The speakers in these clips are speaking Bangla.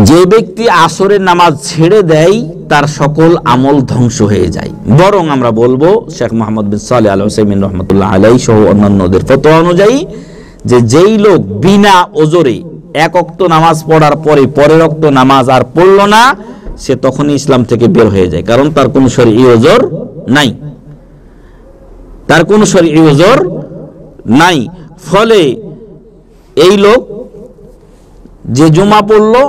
যে ব্যক্তি আসরের নামাজ ছেড়ে দেয় তার সকল আমল ধ্বংস হয়ে যায়। বরং আমরা বলবো শেখ মোহাম্মদ বিন সালেহ আল উসাইমিন রহমতুল্লাহ আলাইহি সহ অন্যান্যদের ফতোয়া অনুযায়ী যে যেই লোক বিনা ওজরে এক ওয়াক্ত নামাজ পড়ার পরে পরের ওয়াক্ত নামাজ আর পড়লো না, সে তখনই ইসলাম থেকে বের হয়ে যায়, কারণ তার কোনো শরঈ ওজর নাই, তার কোনো শরঈ ওজর নাই। ফলে এই লোক যে জুমা পড়লো,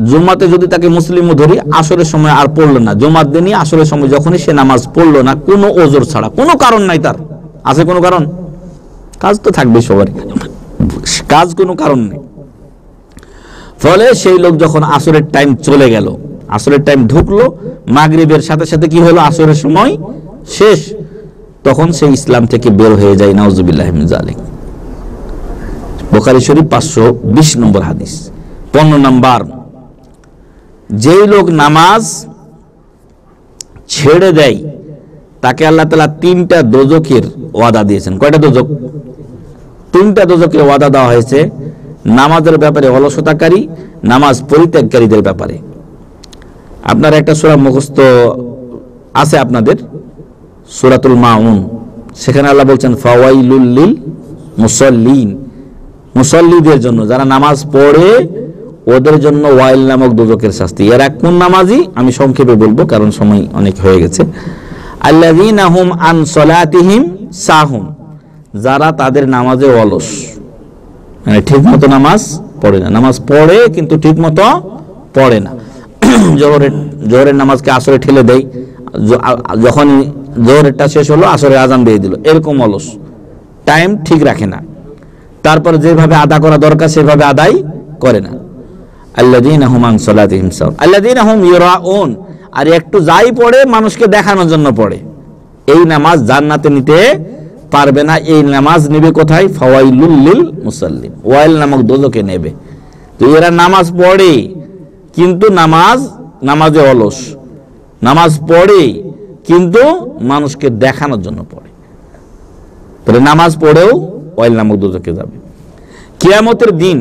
জুমাতে যদি তাকে মুসলিমও ধরি, আসরের সময় আর পড়লো না, জুমার দিনই আসরের সময় যখনই সে নামাজ পড়লো না, কোনো ওজর ছাড়া, কোনো কারণ নাই তার, আছে কোনো কারণ? কাজ তো থাকবে সবার, কাজ কোনো কারণ নেই। ফলে সেই লোক যখন আসরের টাইম চলে গেল, আসরের টাইম ঢুকলো, মাগরিবের সাথে সাথে কি হলো, আসরের সময় শেষ, তখন সে ইসলাম থেকে বের হয়ে যায়। নাউজুবিল্লাহি মিন যালিক। বুখারী শরীফ 520 নম্বর হাদিস। 15 নম্বর, যেই লোক নামাজ ছেড়ে দেয় তাকে আল্লাহ তাআলা 3টা দোজখের ওয়াদা দিয়েছেন। কয়টা দোজখ? 3টা দোজখের ওয়াদা দেওয়া হয়েছে নামাজের ব্যাপারে অলসতাকারী, নামাজ পরিত্যাগকারীদের ব্যাপারে। আপনারা একটা সূরা মুখস্থ আছে আপনাদের, সূরাতুল মাউন, সেখানে আল্লাহ বলছেন ফাওয়াইলুল লিল মুসাল্লিন, মুসাল্লিদের জন্য, যারা নামাজ পড়ে ওদের জন্য ওয়াইল নামক দোজখের শাস্তি। এরা কোন নামাজি আমি সংক্ষেপে বলবো কারণ সময় অনেক হয়ে গেছে। আল্লাযীনা হুম আন সালাতিহিম সাহুম, যারা তাদের নামাজে অলস, মানে ঠিক মতো নামাজ পড়ে না, নামাজ পড়ে কিন্তু ঠিক মতো পড়ে না। জোহরের নামাজকে আসরে ঠেলে দেয়, যখন জোহরেরটা শেষ হলো আসরে আজান দিয়ে দিল, এরকম অলস, টাইম ঠিক রাখে না, তারপরে যেভাবে আদা করা দরকার সেভাবে আদায় করে না। আল্লাযীনা হুম আন সালাতিহিম সাহুম আল্লাযীনা হুম ইউরাউন, আর একটু যাই পড়ে মানুষকে দেখানোর জন্য পড়ে, এই নামাজ জান্নাতে নিতে পারবে না। এই নামাজ নেবে কোথায়? ফাওয়াইলুল লিল মুসাল্লিন, ওয়াইল নামক দোজখে নেবে। তো এরা নামাজ পড়ে কিন্তু নামাজে অলস, নামাজ পড়ে কিন্তু মানুষকে দেখানোর জন্য পড়ে, তাহলে নামাজ পড়েও ওয়াইল নামক দোজখে যাবে। কিয়ামতের দিন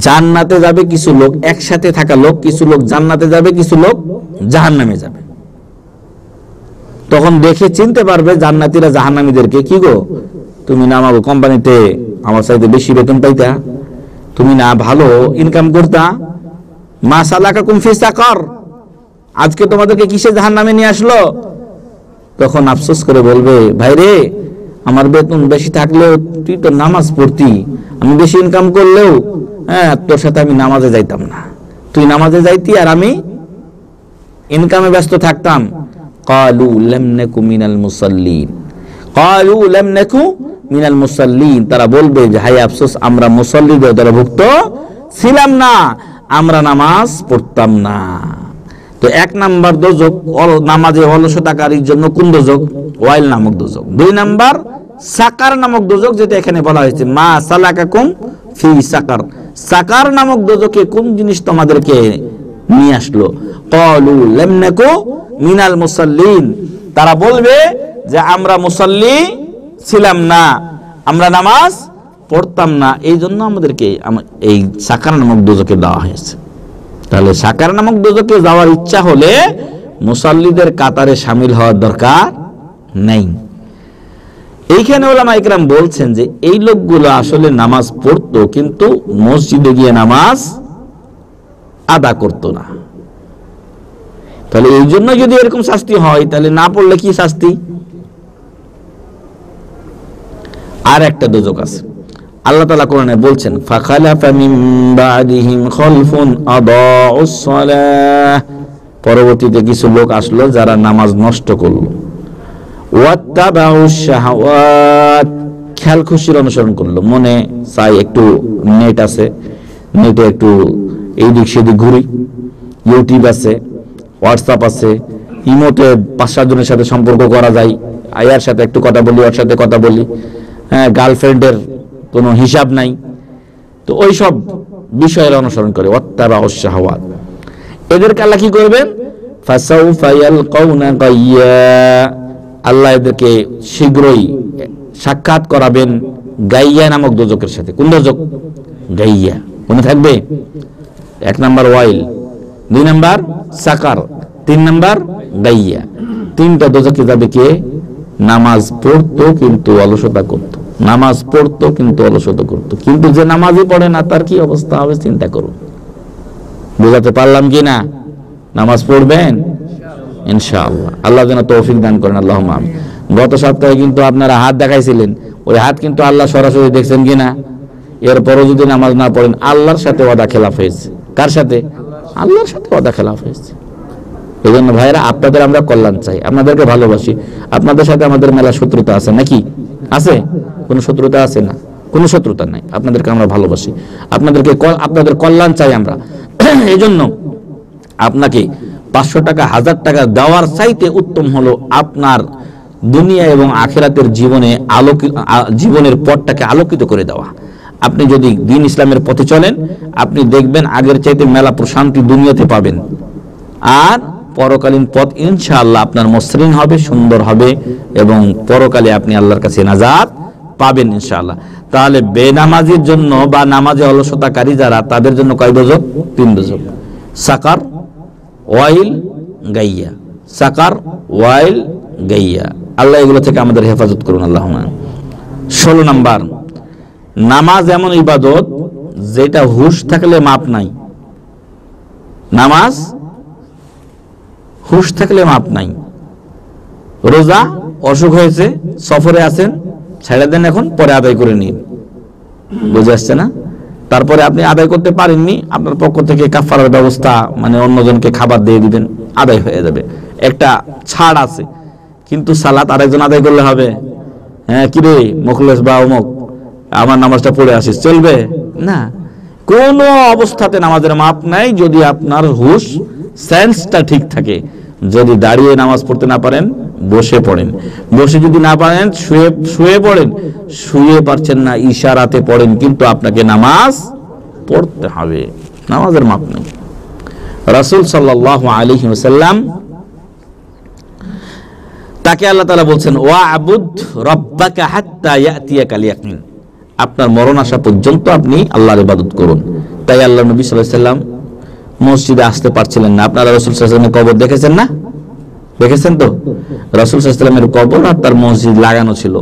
জান্নাতে যাবে কিছু লোক, একসাথে থাকা লোক, কিছু লোক জান্নাতে যাবে, কিছু লোক জাহান্নামে যাবে। তখন দেখে চিনতে পারবে জান্নাতীরা জাহান্নামীদেরকে, কি গো তুমি না আমার কোম্পানিতে আমার চাইতে বেশি বেতন পাইতা, তুমি না ভালো ইনকাম করতা, মা সালাকাকুম ফি সাকার, আজকে তোমাদেরকে কিসে জাহান্নামে নিয়ে আসলো? তখন আফসোস করে বলবে, ভাই রে, আমার বেতন বেশি থাকলেও তুই তো নামাজ পড়তি, আমি বেশি ইনকাম করলেও তোর সাথে আমি নামাজে যাইতাম না, তুই নামাজে যাইতি আর আমি ইনকামে ব্যস্ত থাকতাম। ক্বালু লাম নাকু মিনাল মুসাল্লিন, ক্বালু লাম নাকু মিনাল মুসাল্লিন, তারা বলবে যে হায় আফসোস, আমরা মুসাল্লিদের অন্তর্ভুক্ত ছিলাম না, আমরা নামাজ পড়তাম না। তো 1 নাম্বার দোজখ নামাজে অলসতাকারীর জন্য কোন দোজখ? ওয়াইল নামক দোজখ। 2 নাম্বার সাকার নামক দোজখ, যেটা এখানে বলা হয়েছে মা সালাকাকুম ফি সাকার, সাকার নামক দোজখে কোন জিনিস তোমাদেরকে নিয়ে আসলো? ক্বালু লাম নাকু মিনাল মুসাল্লিন, তারা বলবে যে আমরা মুসাল্লি ছিলাম না, আমরা নামাজ পড়তাম না, এই জন্য আমাদেরকে এই সাকার নামক দোজখে দেওয়া হয়েছে। তাহলে সাকার নামক দোজখে যাওয়ার ইচ্ছা হলে মুসাল্লিদের কাতারে শামিল হওয়ার দরকার নেই। এইখানে ওলামা ইকরাম বলছেন যে এই লোকগুলো আসলে নামাজ পড়তো কিন্তু মসজিদে গিয়ে নামাজ আদা করতো না। তাহলে এই জন্য যদি এরকম শাস্তি হয়, তাহলে না পড়লে কি শাস্তি? আর একটা দোজখ আছে, আল্লাহ তাআলা কোরআনে বলছেন ফাখালাফা মিন বাদিহিম খালফুন আদাউস সালাহ, পরবর্তীতে কিছু লোক আসলো যারা নামাজ নষ্ট করলো, ওয়াত্তাবাউশ শাহাওয়াত, খেয়াল খুশির অনুসরণ করলো, মনে চাই একটু নেট আছে, নেটে একটু এই দিক সেদিক ঘুরি, ইউটিউব আছে, হোয়াটসঅ্যাপ আছে, ইমোতে 5-7 জনের সাথে সম্পর্ক করা যায়, আয়ার সাথে একটু কথা বলি, ওর সাথে কথা বলি, গার্লফ্রেন্ডের কোনো হিসাব নাই, তো ওই সব বিষয়ের অনুসরণ করে ওয়াত্তাবাউশ শাহাওয়াত। এদেরকে আল্লাহ কি করবেন? ফাসাউফা ইয়ালকাউনা গাইয়া, আল্লাহ এদেরকে শীঘ্রই সাক্ষাৎ করাবেন গাইয়া নামক দোজখের সাথে। কোন দোজখ? গাইয়া, মনে থাকবে? 1 নাম্বার ওয়াইল, 2 নাম্বার সাকার, 3 নাম্বার গাইয়া। 3টা দোজখে যাবে কে? নামাজ পড়তো কিন্তু অলসতা করত, নামাজ পড়তো কিন্তু অলসতা করত। কিন্তু যে নামাজই পড়ে না তার কি অবস্থা হবে চিন্তা করুন। বুঝাতে পারলাম কি না? নামাজ পড়বেন ইনশাআল্লাহ, আল্লাহ যেন তৌফিক দান করেন, আল্লাহুম্মা আমিন। গত সপ্তাহে কিন্তু আপনারা হাত দেখাইছিলেন, ওই হাত কিন্তু আল্লাহ সরাসরি দেখছেন কিনা? এরপরও যদি নামাজ না পড়েন আল্লাহর সাথে ওয়াদা খেলাফ হয়েছে। কার সাথে? আল্লাহর সাথে ওয়াদা খেলাফ হয়েছে। এই জন্য ভাইরা, আপনাদের আমরা কল্যাণ চাই, আপনাদেরকে ভালোবাসি। আপনাদের সাথে আমাদের মেলা শত্রুতা আছে নাকি? আছে? কোনো শত্রুতা আছে না? কোনো শত্রুতা নাই, আপনাদেরকে আমরা ভালোবাসি, আপনাদের কল্যাণ চাই আমরা। এই জন্য আপনাকে 500 টাকা 1000 টাকা দেওয়ার চাইতে উত্তম হলো আপনার দুনিয়া এবং আখিরাতের জীবনের পথটাকে আলোকিত করে দেওয়া। আপনি যদি দ্বীন ইসলামের পথে চলেন, আপনি দেখবেন আগের চাইতে মেলা প্রশান্তি দুনিয়াতে পাবেন, আর পরকালীন পথ ইনশাআল্লাহ আপনার মসৃণ হবে, সুন্দর হবে, এবং পরকালে আপনি আল্লাহর কাছে নাজাত পাবেন ইনশাআল্লাহ। তাহলে বেনামাজির জন্য বা নামাজে অলসতাকারী যারা, তাদের জন্য কয় দোজখ? 3 দোজখ। সাকার, ওয়াইল, গাইয়া। সাকার, ওয়াইল, গাইয়া। আল্লাহ এগুলো থেকে আমাদের হেফাজত করুন, আল্লাহুম্মা। 16 নাম্বার, নামাজ এমন ইবাদত যেটা হুশ থাকলে মাপ নাই। নামাজ হুশ থাকলে মাপ নাই। রোজা, অসুখ হয়েছে, সফরে আছেন, ছেড়ে দেন, এখন পরে আদায় করে নিন। বুঝে আসছে না? তারপরে আপনি আদায় করতে পারেননি, আপনার পক্ষ থেকে কাফারার ব্যবস্থা, মানে অন্যজনকে খাবার দিয়ে দিবেন, আদায় হয়ে যাবে, একটা ছাড় আছে। কিন্তু সালাত আরেকজন আদায় করলে হবে? হ্যাঁ, কিরে মুখলেস বা অমুক, আমার নামাজটা পড়ে আসিস, চলবে না। কোন অবস্থাতে নামাজের মাপ নাই যদি আপনার হুশ সেন্সটা ঠিক থাকে। যদি দাঁড়িয়ে নামাজ পড়তে না পারেন, বসে পড়েন, বসে যদি না পারেন শুয়ে পড়েন, শুয়ে পারছেন না ইশারাতে পড়েন, কিন্তু আপনাকে নামাজ পড়তে হবে, নামাজের মাপ নেই। রাসূল সাল্লাল্লাহু আলাইহি ওয়াসাল্লাম, তাকে আল্লাহ তাআলা বলছেন, ওয়া'বুদ রাব্বাকা হাত্তা ইয়াতিয়াকাল ইয়াকিন, আপনার মরণ আসা পর্যন্ত আপনি আল্লাহর ইবাদত করুন। তাই আল্লাহ নবী সাল্লাল্লাহু আলাইহি ওয়াসাল্লাম মসজিদে আসতে পারছিলেন না। আপনারা রাসূল সাল্লাল্লাহু আলাইহি ওয়াসাল্লামের কবর দেখেছেন না? দেখেছেন তো? রাসূল সাল্লাল্লাহু আলাইহি ওয়াসাল্লামের কবর আর তার মসজিদ লাগানো ছিল,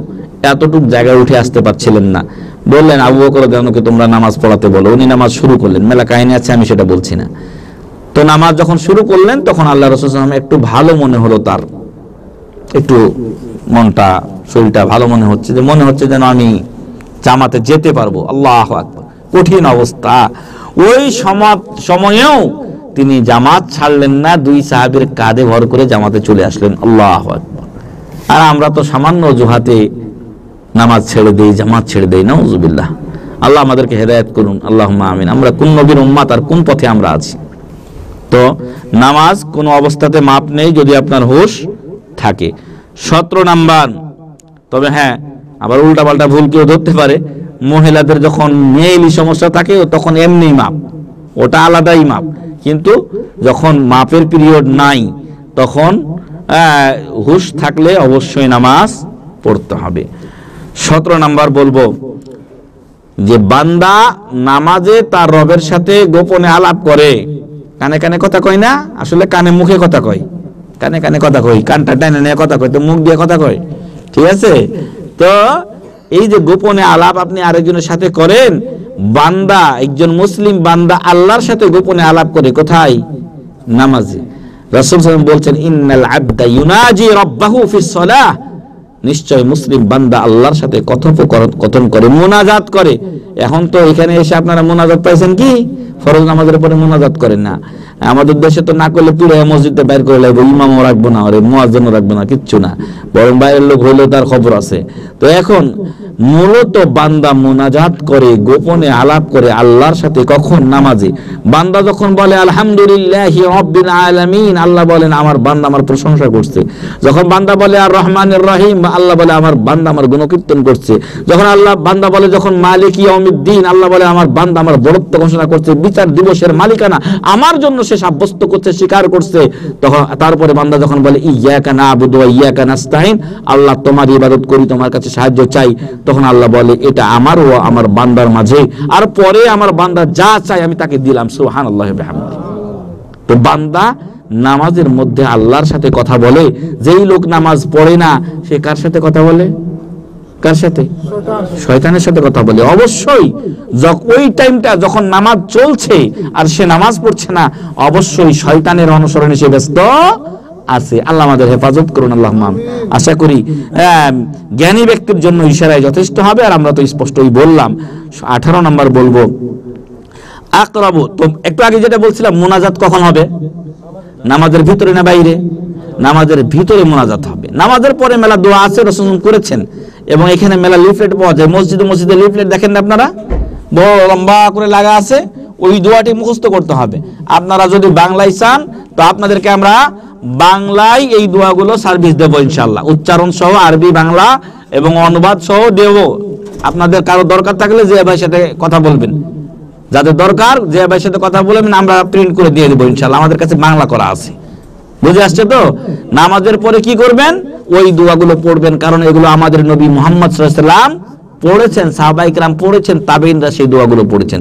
এতটুকু জায়গায় উঠে আসতে পারছিলেন না। বললেন, আবু বকর রাদিয়াল্লাহু আনহুকে তোমরা নামাজ পড়াতে বলো। উনি নামাজ শুরু করলেন, মেলা কাহিনী আছে, আমি সেটা বলছি না। তো নামাজ যখন শুরু করলেন, তখন আল্লাহ রাসূল সাল্লাল্লাহু আলাইহি ওয়াসাল্লাম একটু ভালো মনে হলো, তার একটু মনটা, শরীরটা ভালো মনে হচ্ছে, যে মনে হচ্ছে যেন আমি জামাতে যেতে পারবো। আল্লাহু আকবার, কঠিন অবস্থা। ওই সময়েও তিনি জামাত ছাড়লেন না, 2 সাহাবীর কাঁধে ভর করে জামাতে চলে আসলেন। আল্লাহু আকবার। আর আমরা তো সামান্য অজুহাতে নামাজ ছেড়ে দেই, জামাত ছেড়ে দেই, নাউযুবিল্লাহ। আল্লাহ আমাদেরকে হেদায়েত করুন, আল্লাহুম্মা আমিন। আমরা কোন নবীর উম্মত আর কোন পথে আমরা আছি? তো নামাজ কোনো অবস্থাতে মাপ নেই যদি আপনার হুশ থাকে। 17 নাম্বার, তবে হ্যাঁ, আবার উল্টাপাল্টা ভুল কেউ ধরতে পারে, মহিলাদের যখন মেইলি সমস্যা থাকে তখন এমনি মাপ, ওটা আলাদাই মাপ, কিন্তু যখন মাপের পিরিয়ড নাই তখন হুশ থাকলে অবশ্যই নামাজ পড়তে হবে। 17 নাম্বার বলবো যে বান্দা নামাজে তার রবের সাথে গোপনে আলাপ করে। কানে কানে কথা কয় না, আসলে কানে মুখে কথা কয়, কানে কানে কথা কই, কানটা টানে নিয়ে কথা কয়, তো মুখ দিয়ে কথা কয়, ঠিক আছে? তো এই যে গোপনে আলাপ আপনি আরেকজনের সাথে করেন, বান্দা, একজন মুসলিম বান্দা আল্লাহর সাথে গোপনে আলাপ করে, কোথায়? নামাজে। রাসূল সাল্লাল্লাহু আলাইহি ওয়াসাল্লাম বলছেন, ইন্নাল আবদা ইউনাজি রাব্বাহু ফিস সালাহ, নিশ্চয় মুসলিম বান্দা আল্লাহর সাথে কথোপকথন করে, মুনাজাত করে। এখন তো এখানে এসে আপনারা মুনাজাত পাইছেন কি? ফরজ নামাজের পরে মুনাজাত করেন না। আমাদের দেশে তো না করলে পুরো মসজিদে বাইর করে লাগবে, ইমামও রাখবো না, ওরে মুয়াজ্জিনও রাখবো না, কিচ্ছু না, বরং বাইরের লোক হইলেও তার খবর আছে। তো এখন মূলত বান্দা মুনাজাত করে, গোপনে আলাপ করে আল্লাহর সাথে। কখন? নামাজে। বান্দা যখন বলে আলহামদুলিল্লাহি রাব্বিল আলামিন, আল্লাহ বলেন আমার বান্দা আমার প্রশংসা করছে। যখন বান্দা বলে আর রহমানির রহিম, আল্লাহ বলে আমার বান্দা আমার গুণকীর্তন করছে। যখন বান্দা বলে যখন মালিক ইয়াউমিদ্দিন, আল্লাহ বলে আমার বান্দা আমার বড়ত্ব ঘোষণা করছে, বিচার দিবসের মালিকানা আমার জন্য সে সাব্যস্ত করছে, স্বীকার করছে। তখন তারপরে বান্দা যখন বলে ইয়্যাকা না'বুদু ওয়া ইয়্যাকা নাস্তাইন, আল্লাহ তোমার ইবাদত করি, তোমার কাছে সাহায্য চাই, তখন আল্লাহ বলে এটা আমার ও আমার বান্দার মাঝে, আর পরে আমার বান্দা যা চাই আমি তাকে দিলাম। সুবহানাল্লাহি ওয়া বিহামদিহি। তো বান্দা নামাজের মধ্যে আল্লাহর সাথে কথা বলে। যেই লোক নামাজ পড়ে না সে কার সাথে কথা বলে? কার সাথে? শয়তানের সাথে কথা বলে। অবশ্যই ওই টাইমটা যখন নামাজ চলছে আর সে নামাজ পড়ছে না, অবশ্যই শয়তানের অনুসরণে সে ব্যস্ত আছে। আল্লাহ আমাদের হেফাজত করুন, আল্লাহুম্মা আমিন। আশা করি জ্ঞানী ব্যক্তির জন্য ইশারায় যথেষ্ট হবে। আর আমরা তো স্পষ্টই বললাম। 18 নম্বর বলবো আকরাবু। তো একটু আগে যেটা বলছিলাম, মুনাজাত কখন হবে? নামাজের ভিতরে না বাইরে? নামাজের ভিতরে মুনাজাত হবে। নামাজের পরে মেলা দোয়া আছে, রাসূল করেছেন, এবং এখানে মেলা লিফলেট পাওয়া যায়। মসজিদে লিফলেট দেখেন না আপনারা, বড় লম্বা করে লাগা আছে। ওই দোয়াটি মুখস্থ করতে হবে। আপনারা যদি বাংলায় চান তো আপনাদেরকে আমরা বাংলায় এই দোয়াগুলো সার্ভিস দেবো ইনশাআল্লাহ, উচ্চারণ সহ আরবি বাংলা এবং অনুবাদ সহ দেব। আপনাদের কারো দরকার থাকলে যে ভাইয়ের সাথে কথা বলবেন, যাদের দরকার যে ভাইয়ের সাথে কথা বলবেন, আমরা প্রিন্ট করে দিয়ে দেবো ইনশাআল্লাহ। আমাদের কাছে বাংলা করা আছে। বুঝে আসছে তো? নামাজের পরে কি করবেন? ওই দোয়াগুলো পড়বেন, কারণ এগুলো আমাদের নবী মুহাম্মদ সাল্লাল্লাহু আলাইহি ওয়াসাল্লাম পড়েছেন, সাহাবায়ে কেরাম পড়েছেন, তাবেঈনরা সেই দোয়াগুলো পড়েছেন।